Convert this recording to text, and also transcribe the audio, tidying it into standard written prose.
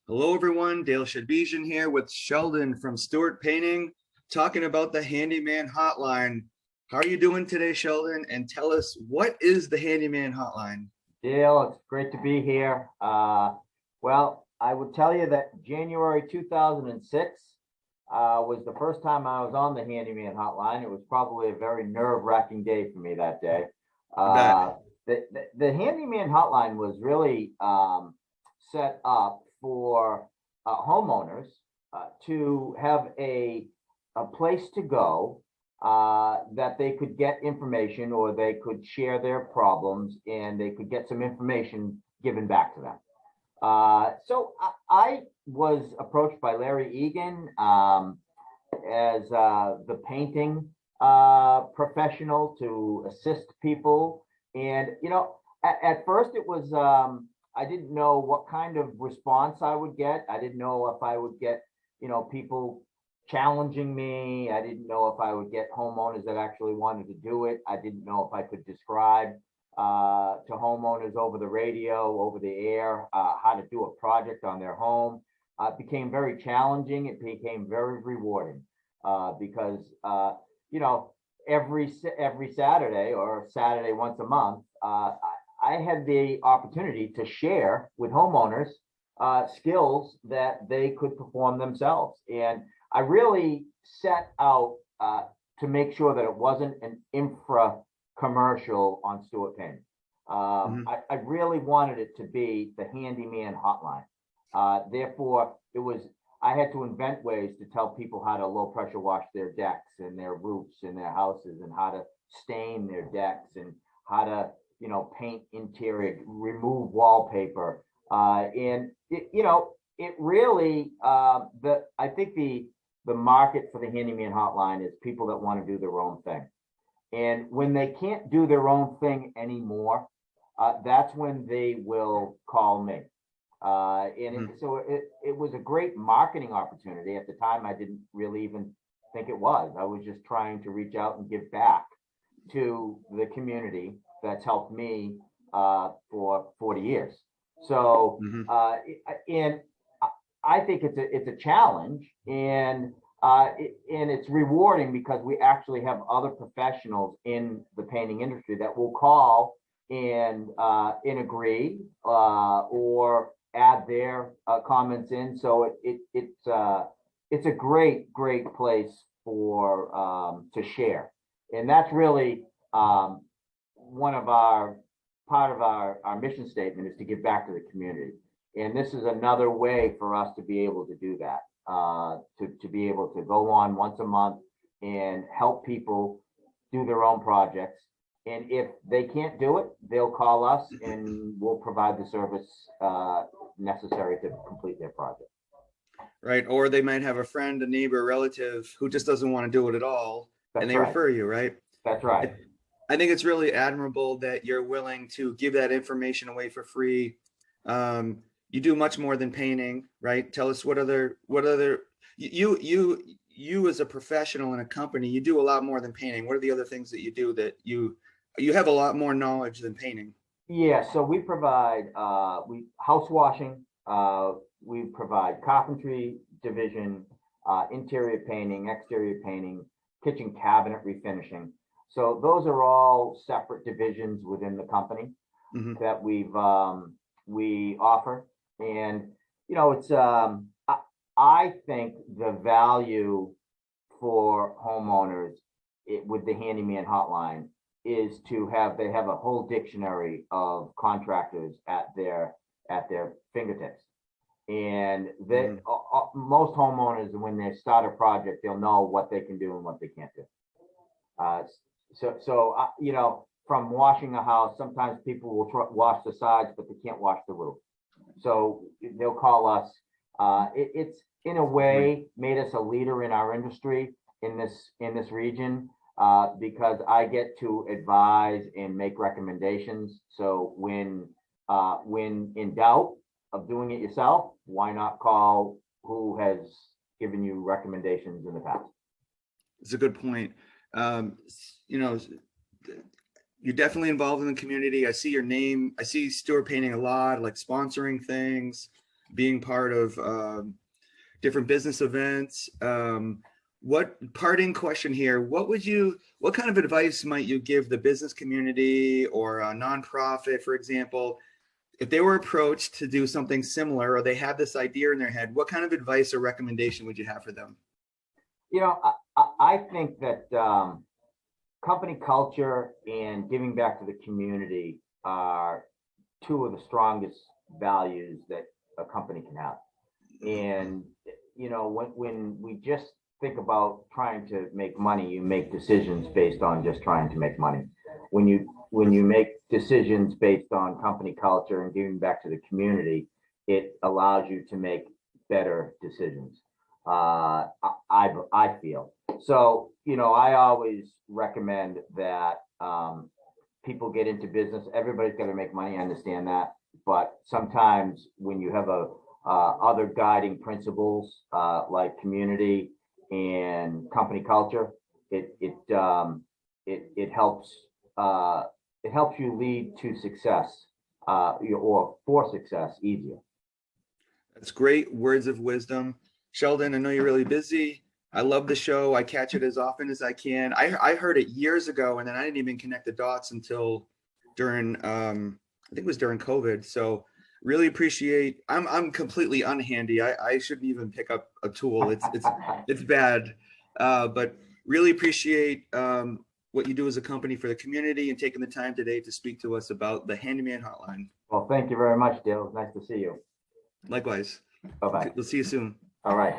Hello, everyone. Dale Shadbejian here with Sheldon from Stewart Painting, talking about the Handyman Hotline. How are you doing today, Sheldon? And tell us, what is the Handyman Hotline? Dale, it's great to be here. Well, I would tell you that January 2006 was the first time I was on the Handyman Hotline. It was probably a very nerve-wracking day for me that day. I bet. The Handyman Hotline was really set up for homeowners to have a place to go that they could get information, or they could share their problems, and they could get some information given back to them. So I was approached by Larry Egan as the painting professional to assist people. And, at first it was, I didn't know what kind of response I would get. I didn't know if I would get, people challenging me. I didn't know if I would get homeowners that actually wanted to do it. I didn't know if I could describe to homeowners over the radio, over the air, how to do a project on their home. It became very challenging. It became very rewarding because, every Saturday, or Saturday once a month, I had the opportunity to share with homeowners skills that they could perform themselves. And I really set out to make sure that it wasn't an infra commercial on Stewart Painting. I really wanted it to be the Handyman Hotline. Therefore, I had to invent ways to tell people how to low pressure wash their decks and their roofs and their houses, and how to stain their decks, and how to paint interior, remove wallpaper, and it really I think the market for the Handyman Hotline is people that want to do their own thing. And when they can't do their own thing anymore, that's when they will call me. So it was a great marketing opportunity. At the time, I didn't really even think it was. I was just trying to reach out and give back to the community that's helped me for 40 years. So, and I think it's a challenge, and it's rewarding, because we actually have other professionals in the painting industry that will call and agree or add their comments in. So it's a great place for to share, and that's really part of our mission statement, is to give back to the community. And this is another way for us to be able to do that, to be able to go on once a month and help people do their own projects. And if they can't do it, they'll call us, and we'll provide the service necessary to complete their project. Right. Or they might have a friend, a neighbor, a relative who just doesn't want to do it at all. That's and they right. refer you, right? That's right. I think it's really admirable that you're willing to give that information away for free. You do much more than painting, right? Tell us what other you as a professional in a company, you do a lot more than painting. What are the other things that you do that you have a lot more knowledge than painting? Yeah, so we provide house washing, we provide carpentry division, interior painting, exterior painting, kitchen cabinet refinishing. So those are all separate divisions within the company that we offer. And it's I think the value for homeowners with the Handyman Hotline is they have a whole dictionary of contractors at their fingertips. And most homeowners, when they start a project, they'll know what they can do and what they can't do. From washing a house, sometimes people will wash the sides, but they can't wash the roof. So they'll call us. It's in a way made us a leader in our industry in this region, because I get to advise and make recommendations. So when in doubt of doing it yourself, why not call who has given you recommendations in the past? It's a good point. You're definitely involved in the community. I see your name. I see Stewart Painting a lot, like sponsoring things. being part of different business events. What parting question here? What kind of advice might you give the business community or a nonprofit, for example, if they were approached to do something similar or they had this idea in their head? What kind of advice or recommendation would you have for them? You know, I think that company culture and giving back to the community are two of the strongest values that a company can have. And, you know, when we just think about trying to make money, you make decisions based on just trying to make money. When you make decisions based on company culture and giving back to the community, it allows you to make better decisions. I feel so. You know, I always recommend that people get into business. Everybody's got to make money. I understand that, but sometimes when you have other guiding principles like community and company culture, it helps you lead to success or for success easier. That's great words of wisdom. Sheldon, I know you're really busy. I love the show. I catch it as often as I can. I heard it years ago, and then I didn't even connect the dots until during I think it was during COVID. So really appreciate. I'm completely unhandy. I shouldn't even pick up a tool. It's bad. But really appreciate what you do as a company for the community and taking the time today to speak to us about the Handyman Hotline. Well, thank you very much, Dale. Nice to see you. Likewise. Bye-bye. We'll see you soon. All right.